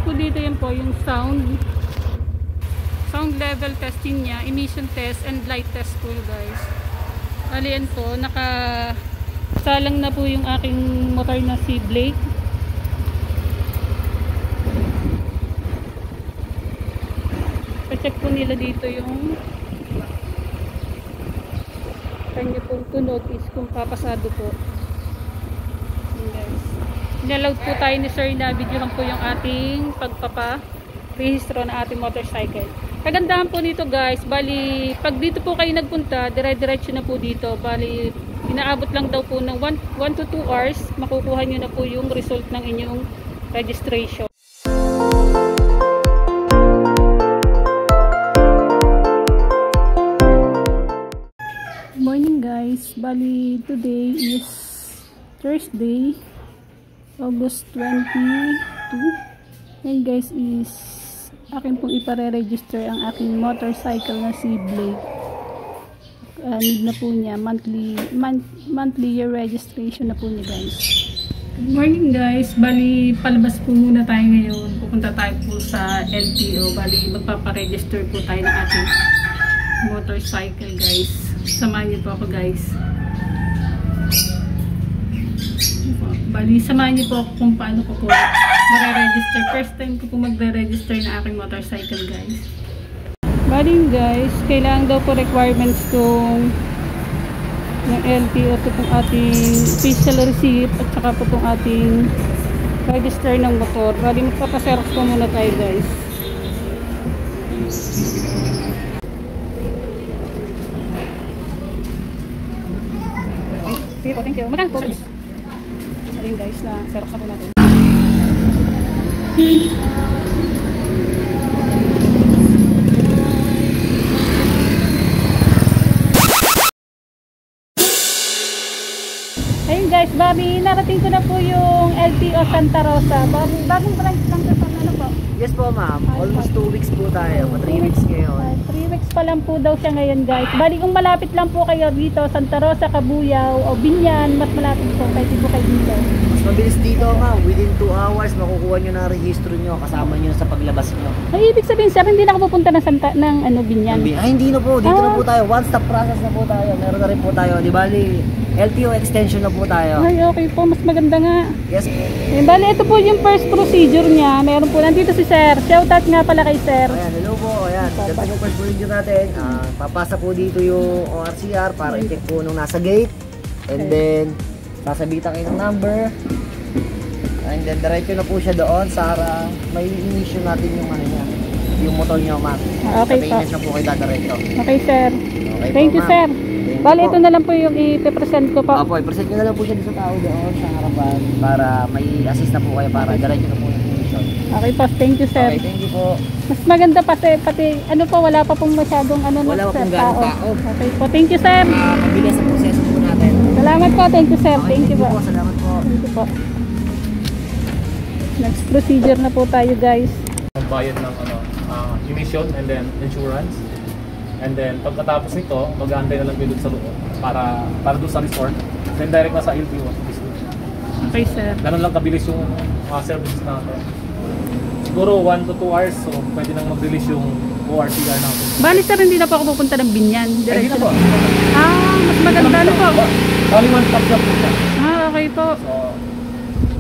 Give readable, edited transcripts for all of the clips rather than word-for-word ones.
po dito yan po yung sound level testing niya, emission test and light test po guys. Alian po, nakasalang na po yung aking motor na si Blake. Pa-check po nila dito yung kanya pong tunog is kung papasado po. Guys, nilaload po tayo ni sir na videohan po yung ating pagpapa-rehistro na ating motorcycle. Kagandahan po nito guys, bali pag dito po kayo nagpunta, dire-diretso na po dito. Bali inaabot lang daw po ng 1 to 2 hours, makukuha nyo na po yung result ng inyong registration. Morning guys, bali today is Thursday, August 22. And guys, is akin pong ipare-register ang aking motorcycle na si Blake. Need na po niya monthly year registration na po niya guys. Good morning guys, bali palabas po muna tayo ngayon. Pupunta tayo po sa LTO. Bali magpapa-register po tayo ng ating motorcycle guys. Samahan niyo po ako guys. Bali samahan niyo po ako kung paano ko po magre-register. First time ko po magre-register na aking motorcycle guys. Bali guys, kailangan daw po requirements kung yung LTO, ito pong ating official receipt at saka po pong ating register ng motor. Bali magpapaserox po muna tayo guys. Sige po, thank you. Magkano po guys? Ayun guys, na serox na po natin. Ayun guys, Bobby, narating ko na po yung LTO Santa Rosa. Bagong branch lang sa ano po? Yes po ma'am, almost 2 weeks po tayo, 3 weeks ngayon. 3 weeks pa lang po daw siya ngayon guys. Bali kung malapit lang po kayo dito, Santa Rosa, Cabuyao o Binyan, mas malapit po kayo dito. Mas mabilis dito ma'am, within 2 hours makukuha nyo na rehistro nyo, kasama nyo sa paglabas nyo. Ay, ibig sabihin sir, hindi na ako pupunta ng Binyan? Ay hindi na po, dito na po tayo, one stop process na po tayo, meron na rin po tayo, di bali LTO extension na po tayo. Ay okay po, mas maganda nga. Yes. Bali ito po yung first procedure niya, meron po nandito si sir, shoutout nga pala kay sir. Ayan, hello po, ayan, ganito po first procedure natin, papasa po dito yung ORCR para i-check po nung nasa gate, and then sasabitan kayo ng number, and then diretso na po siya doon para may issue natin yung ano niya, yung motor niyo ma'am. Okay po. Sa na po kayo dadiretso. Okay sir. Okay, thank you sir. Bali ito na lang po yung i-present ko po. Opo, i-present nyo na lang po siya sa tao doon sa harapan para may assist na po kayo para diretso na po yung mission. Okay po, thank you sir. Okay, thank you po. Mas maganda pati ano po, wala pa pong masyadong ano wala pa pong ganong tao. Okay po, thank you sir. Mabilis ang proseso po natin. Salamat po, thank you sir. Okay, thank you po. Salamat po. Thank you po. Next procedure na po tayo guys. Bayad ng emission and then insurance. And then pagkatapos nito, mag-aantay na lang kayo sa loob para doon sa resort. Then direct na sa LTO. Okay sir. Ganun lang kabilis yung services natin. Siguro 1 to 2 hours, so pwede nang mag-release yung ORCR natin. Bali sir, hindi na po ako pupunta ng Binyan. Hindi na po. Mas maganda na po. Bali one stop shop po siya. Okay po. So,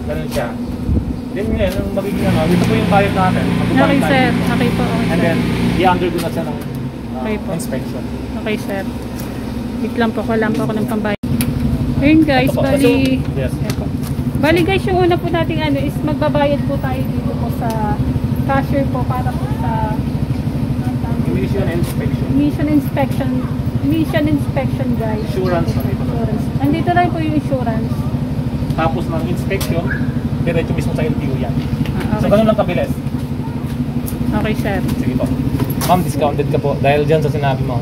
ganun siya. Then ngayon, ang magiging ito po yung bayad natin. Okay sir, okay po. Okay, and sir. then, i-undergo na siya ng Okay po. inspection. Okay sir. Wait lang po, wala po ako ng pambayad. Ayun guys, bali. Yes. Bali guys, yung una po nating is magbabayad po tayo dito po sa cashier po para po sa Emission inspection. Emission inspection guys. Insurance. Andito lang po yung insurance. Tapos ng inspection, diretso mismo sa LTO yan. Okay. So ganun lang kabilis. Okay sir. Sige po. Ma'am, discounted ka po dahil dyan sa sinabi mo.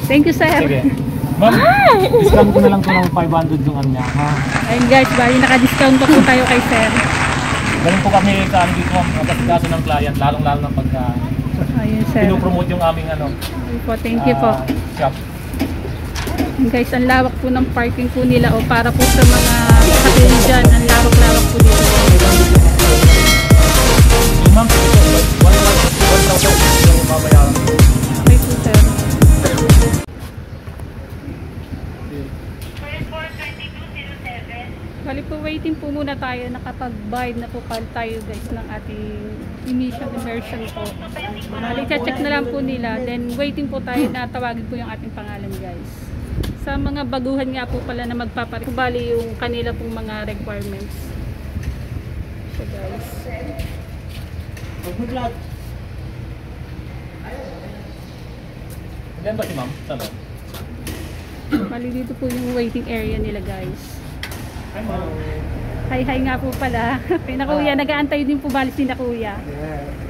Thank you sir. Sige. Ma'am, discount ko na lang po ng 500 yung ano niya. Ha? Ayun guys, bali naka-discount po tayo kay sir. Ganun po kami sa ano dito, kapasikaso ng client, lalong-lalo ng pagka ayun sir. pinopromote yung aming Thank you po. shop. Guys, ang lawak po ng parking po nila para po sa mga kapatid dyan, ang lawak-lawak po dito. tayo, nakapag-buy na po pala tayo guys ng ating emission immersion po. I-check na lang po nila, then waiting po tayo na tawagin po yung ating pangalan guys. Sa mga baguhan nga po pala na magpaparebali yung kanila pong mga requirements. So guys. Diyan ba si ma'am? Saan? Bali dito po yung waiting area nila guys. Hi ma'am. Hi nga po pala. Kina kuya, nag-aantay din po bali si na kuya.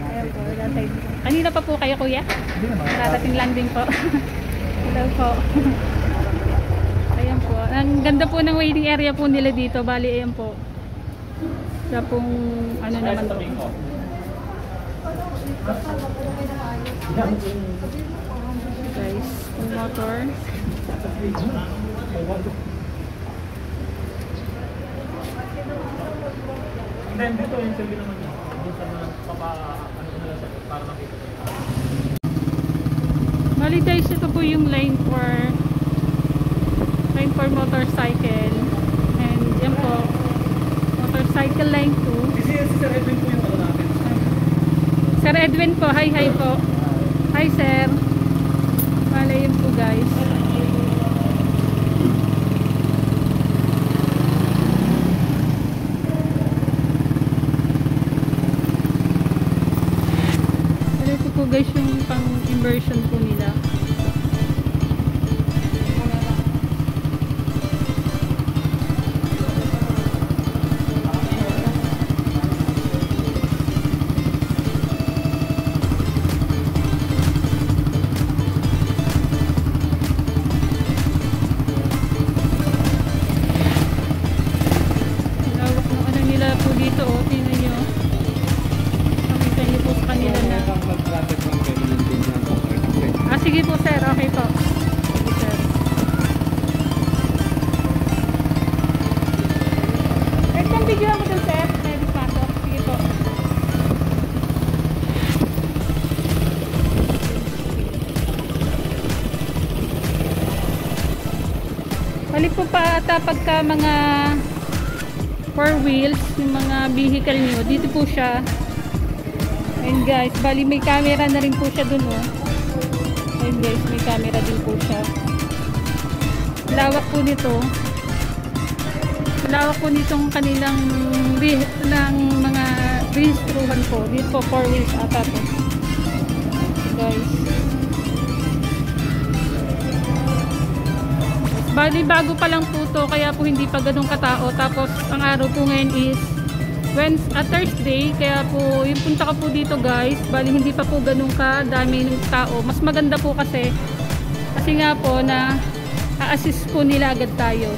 Ayan po, nag-aantay din. Kanina pa po kayo kuya? Hindi naman. Narating lang din po. Hello po. Ayan po. Ang ganda po ng waiting area po nila dito. Bali ayan po. Sa pong ano naman po. Guys, yung motor. Then dito yung sabi naman niya. Doon sa mga ano nila sa para nakita ko. Bali guys, ito po yung line for motorcycle. And yan po, motorcycle line 2. Si Sir Edwin po yung ano natin. Sir Edwin po, hi po. Hi sir. Bali yun po guys. Ito po guys yung pang immersion po nila. Lawak ng ano nila po dito, oh, tingnan nyo. Nakita nyo po sa kanila na. Sige po sir, okay po. Sige sir. Isang video ako dun sir, ready pa ako. Sige po. Balik po pa ata pagka mga 4 wheels, yung mga vehicle nyo, dito po siya. And guys, bali may camera na rin po siya dun oh. Ayun guys, may camera din po siya. Lawak po nito. Lawak po nitong kanilang ng mga rehistruhan po. Dito po 4 wheels ata po. Guys. Bali bago pa lang po to, kaya po hindi pa ganun katao. Tapos ang araw po ngayon is Thursday, kaya po yung punta ka po dito guys, bali hindi pa po ganun ka dami ng tao. Mas maganda po kasi nga po na a-assist po nila agad tayo.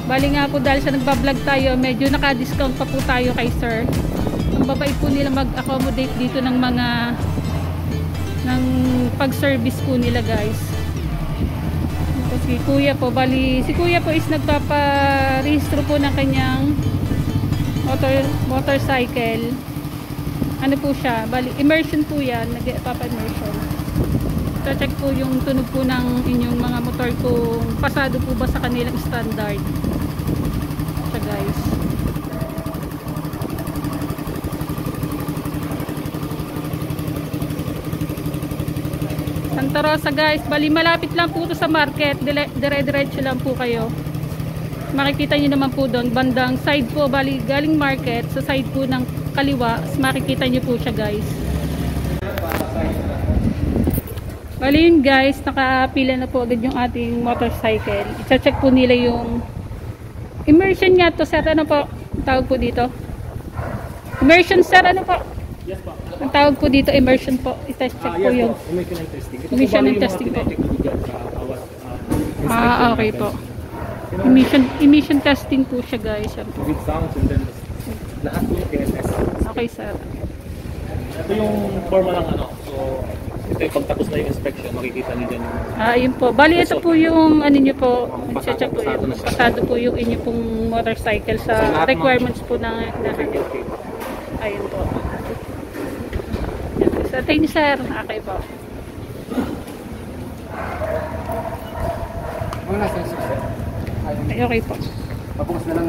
Bali nga po dahil sa nagbablog tayo, medyo naka-discount pa po tayo kay sir. Ang babait po nila mag-accommodate dito ng mga ng pag-service po nila guys. Si kuya po, bali si kuya po is nagpapa-rehistro po ng kanyang motorcycle. Ano po siya? Bali, immersion po yan. Nag-papa-immersion. So, check po yung tunog po ng inyong mga motor kung pasado po ba sa kanilang standard. So, guys. Santa Rosa, guys. Bali, malapit lang po ito sa market. Dire-diretso lang po kayo. Makikita nyo naman po doon, bandang side po, bali galing market, sa side po ng kaliwa, makikita nyo po siya guys. Bali yun guys, nakapila na po agad yung ating motorcycle. I-check po nila yung immersion nga to sir, ano po tawag po dito? Immersion sir, ano po? Yes po. Ang tawag po dito, immersion po. I-test check po yun. Immersion and testing. Immersion and testing po. Okay po. Emission testing po siya guys. With sounds and then lahat po yung PSS. Okay sir. Ito yung forma ng ano. So, ito yung pagtapos na yung inspection, makikita niyo dyan. Ayun po. Bali ito po yung ano nyo po. Check po yun. Pasado po yung inyo pong motorcycle sa requirements po na ayun po. So, thank you sir. Okay po. Wala sa sir. Okay po. Pabukas na lang.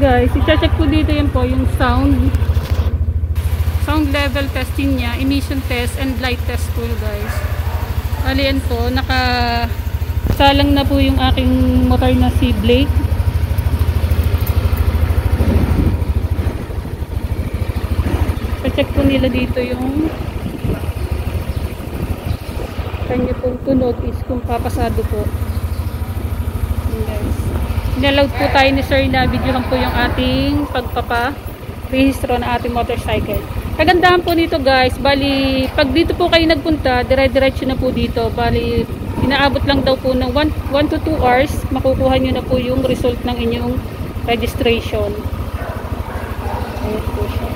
guys, i-check po dito yan po yung sound level testing niya, emission test and light test po guys. Bali yan po, salang na po yung aking motor na si Blake. I-check po nila dito yung kanya pong tunog is kung papasado po. Yan guys. Inallowed po tayo ni sir na videohan po yung ating pagpapa-rehistro na ating motorcycle. Kagandahan po nito guys, bali pag dito po kayo nagpunta, dire-diretso na po dito. Bali inaabot lang daw po ng 1 to 2 hours, makukuha nyo na po yung result ng inyong registration. Ayan po siya.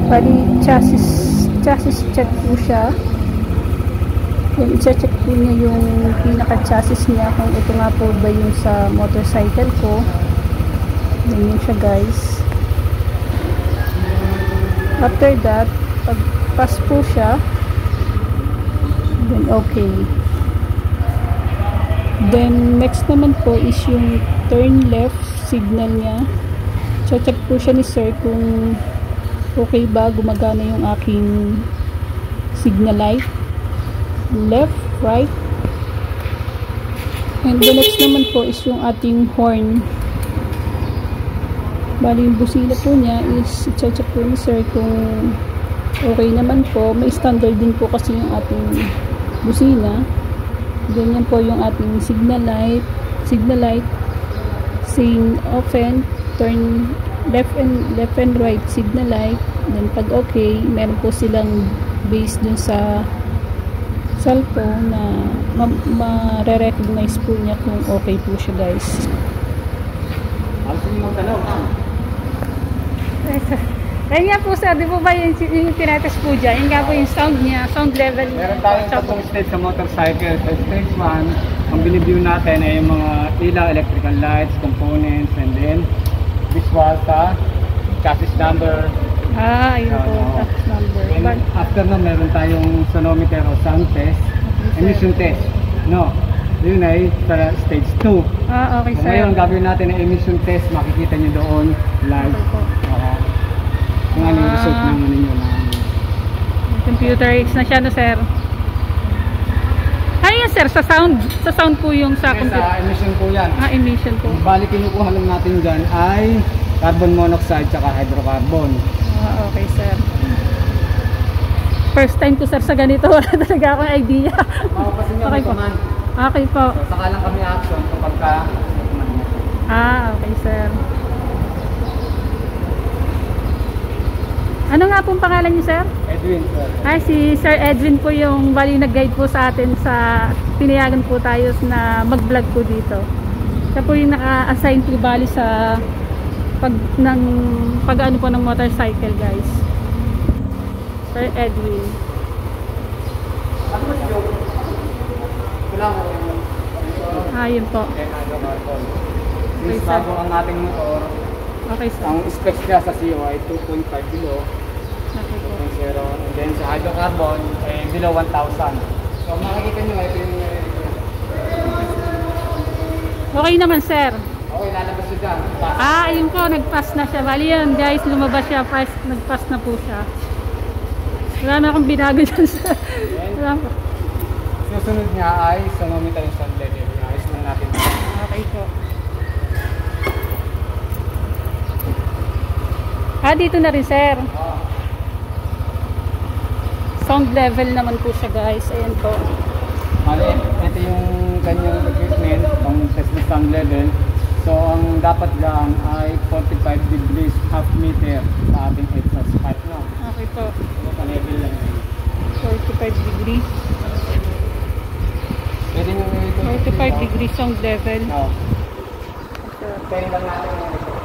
Bali, chassis check po siya. Yan, i-check po niya yung pinaka-chassis niya kung ito nga po ba yung sa motorcycle ko. Yan yun siya guys. After that, pag pass po siya, then okay. Then next naman po is yung turn left signal niya. Check po siya ni sir kung okay ba, gumagana yung aking signal light, left, right. And the next naman po is yung ating horn. Bali yung busina po niya is i-check po ni sir kung okay naman po. May standard din po kasi yung ating busina. Ganyan po yung ating signal light, saying open, turn left and right signal light. Then pag okay, meron po silang base dun sa cellphone na ma-recognize po niya kung okay po siya guys. Ayun nga po sir, di po ba yung tinatest po dyan? Yun nga po yung sound niya, sound level. Meron tayong tatlong stage sa motorcycle. Sa stage 1, ang biniview natin ay yung mga ilaw, electrical lights, components, and then visual sa chassis number. Ayun po, chassis number. And after nun, meron tayong sonometer o sound test, emission test. No, yun ay sa stage 2. Okay So, sir. ngayon, gagawin natin ang emission test, makikita nyo doon live. Okay po. Kung ano yung result ng ano nyo na. Computer X na siya no sir. Ano yan sir? Sa sound po yung sa computer. Sa emission po yan. Emission po. Bali kinukuha lang natin dyan ay carbon monoxide tsaka hydrocarbon. Okay sir. First time ko sir sa ganito. Wala talaga akong idea. Mapapasin nyo Okay may po. command. Okay po. So, saka lang kami action kapag ka Okay sir. Ano nga pong pangalan niyo sir? Edwin, sir. Si Sir Edwin po yung bali nag-guide po sa atin sa pinayagan po tayo na mag-vlog po dito. Siya po yung naka-assign po bali sa pag-ano po ng motorcycle guys. Sir Edwin. Ako ba siya? Wala ko. Yun po. Since bago ang ating motor, Okay sir. ang specs niya sa CO ay 2.5 below. Okay po. 2.0. And then sa hydrocarbon ay below 1,000. So makikita nyo ito yung Okay naman sir. okay, lalabas siya dyan. Ayun po, nag-pass na siya. Bali yun guys, lumabas siya, nag-pass na po siya. Wala na akong binago dyan sir. Wala po. Susunod niya ay sonometer and sound level. Ayos lang natin. Okay po. Dito na rin sir. Sound level naman po siya guys. Ayan po. Mali, ito yung kanyang equipment, pang test ng sound level. So, ang dapat lang ay 45 degrees half meter sa ating exhaust pipe, no? Okay po. So, pa-level lang yun. 45 degrees. Pwede nyo ito. 45 degrees sound level. Oo. Sir. Pwede lang natin yung ito.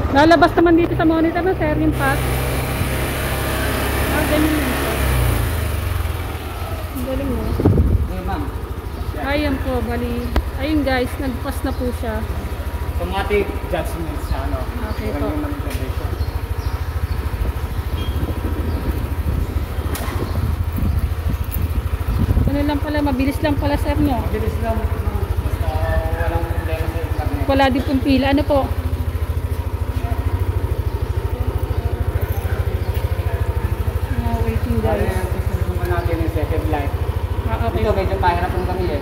Lalabas naman dito sa monitor na sir yung path. Ganyan yun sir. Ang galing mo. Okay, ma'am. Ayan po, bali. Ayun guys, nagpas na po siya. Automatic judgment sa ano. Okay po. Ganun naman condition. Ano lang pala, mabilis lang pala sir, no? Mabilis lang. Basta walang problema sa internet. Wala din pong pila. Ano po? Waiting Kaya guys. susunod natin yung second light. Okay. Ito medyo mahirap yung kami eh.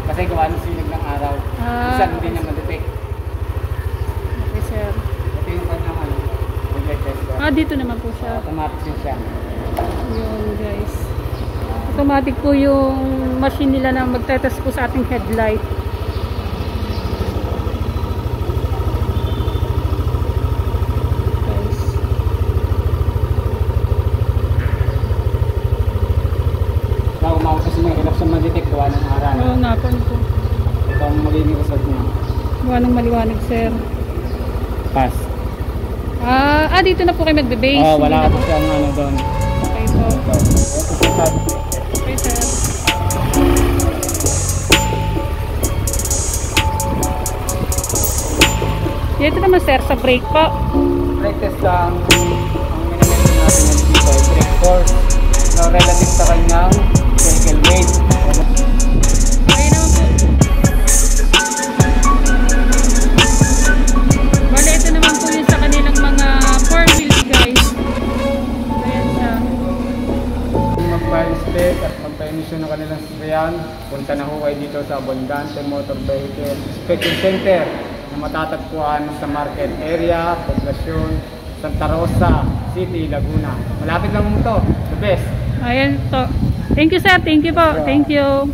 Kasi gawa ng sinig ng araw. Minsan hindi niya ma-detect. Okay sir. Ito yung kanyang ano, headlight tester. Dito naman po siya. Automatic din siya. Yun guys. Automatic po yung machine nila na magtetest po sa ating headlight. Guys. Kaya umawag kasi may hirap sa ma-detect gawa ng araw. Oo nga po. Ano po. Ito ang magiging result niya. Gawa ng maliwanag sir. Pass. Dito na po kayo magbe-base. Wala Hindi na kasi ang ano doon. Okay po. Start. Okay sir. Dito naman sir, sa brake po. Brake test lang ang minimum natin ng dito ay brake force na relative sa kanyang vehicle weight. Ayun naman po. Bale, ito naman po yung sa kanilang mga 4 wheels guys. Ayan siya. Kung magpa-inspect at magpa-emission ng kanilang sasakyan, punta na ho kayo dito sa Abundante Motor Vehicle Inspection Center na matatagpuan sa market area, Poblacion, Santa Rosa City, Laguna. Malapit lang mo ito. The best. Ayan to. Thank you sir, thank you po. Thank you.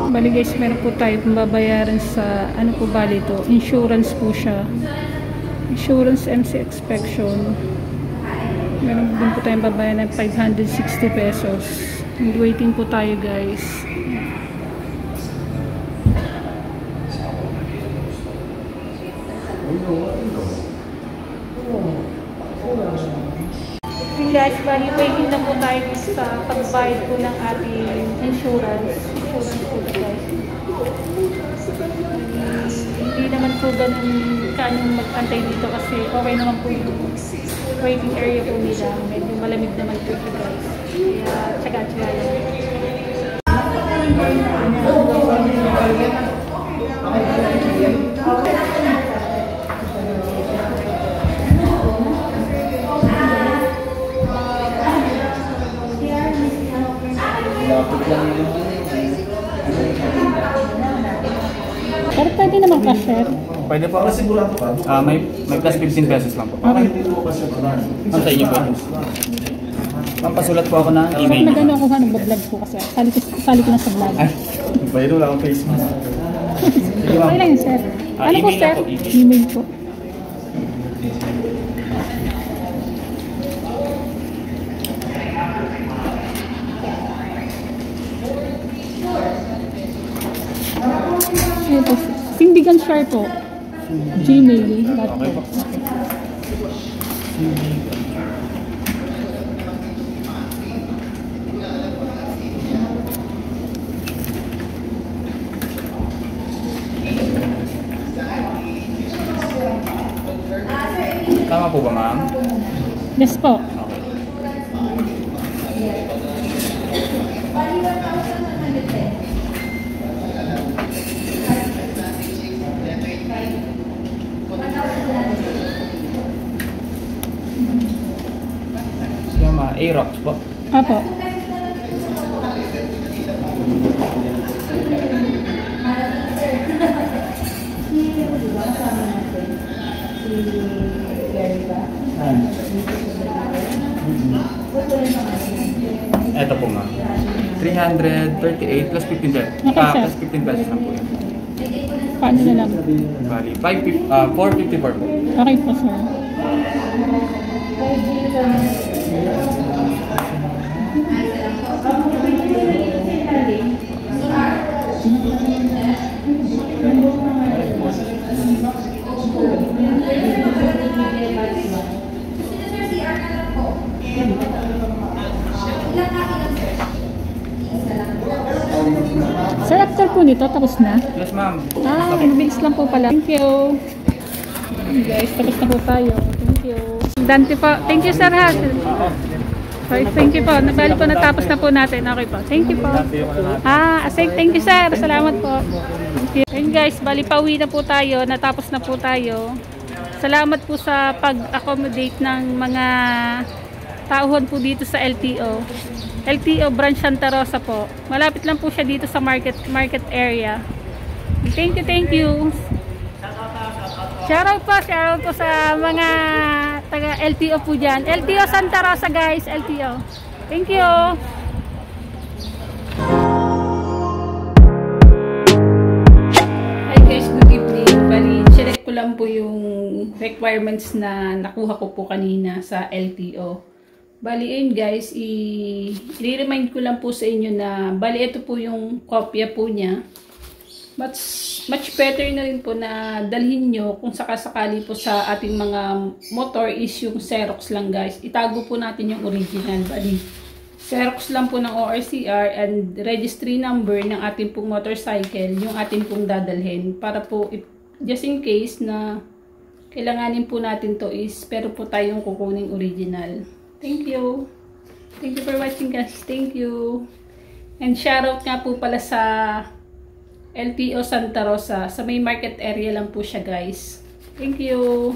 Bali guys, meron po tayo babayaran sa, ano po bali ito? Insurance po siya. Insurance MC Inspection. Meron din po tayong babayaran ng 560 pesos. And waiting po tayo guys. Guys, bali waiting na po tayo sa pagbayad po ng ating insurance. Insurance po guys. Hindi naman po ganun kanong mag-antay dito kasi okay naman po yung waiting area po nila. Medyo malamig naman po ito guys. Kaya tsaga-tsaga lang. Pero pwede naman cashier. Pwede po. May plus 15 pesos lang po. Okay. Ang sa inyo po. Pampasulat po ako na So, email. nag-ano ako nga, nag-vlog po kasi. Sali ko na sa vlog. Ay, pwede wala akong Facebook. Sige ma'am. Okay lang yun, sir. Ano po, Email sir? na po, email. Email po. Ayun po. Sindigan share po. Gmail.com. Okay po. Tama po ba ma'am? Yes po. Aerox po. Opo. Ito po ma'am. 338 plus 15 pesos. Okay, sir. Plus 15 pesos na po yun. Paano na lang? Bali, 454 po. Okay po, sir. Sir, after po nito, tapos na? Yes ma'am. Mabilis lang po pala. Thank you. Guys, tapos na po tayo. Thank you. Dante po. Thank you, sir, ha. Sorry, thank you po. Nabali po, natapos na po natin. Okay po. Thank you po. Thank you, sir. Salamat po. Thank you. Ayun guys, bali pauwi na po tayo. Natapos na po tayo. Salamat po sa pag-accommodate ng mga tauhan po dito sa LTO. LTO branch Santa Rosa po. Malapit lang po siya dito sa market area. Thank you. Shoutout po sa mga taga LTO po dyan. LTO Santa Rosa guys, LTO. Thank you. Hi guys, good evening. Bali, check ko lang po yung requirements na nakuha ko po kanina sa LTO. Bali, ayun guys, i-remind ko lang po sa inyo na bali ito po yung kopya po niya. Much better na rin po na dalhin nyo kung sakasakali po sa ating mga motor is yung Xerox lang guys. Itago po natin yung original. Bali, Xerox lang po ng ORCR and registry number ng ating pong motorcycle yung ating pong dadalhin. Para po, just in case na kailanganin po natin to is pero po tayong kukuning original. Thank you. Thank you for watching guys. Thank you. And shoutout nga po pala sa LTO Santa Rosa. Sa may market area lang po siya guys. Thank you.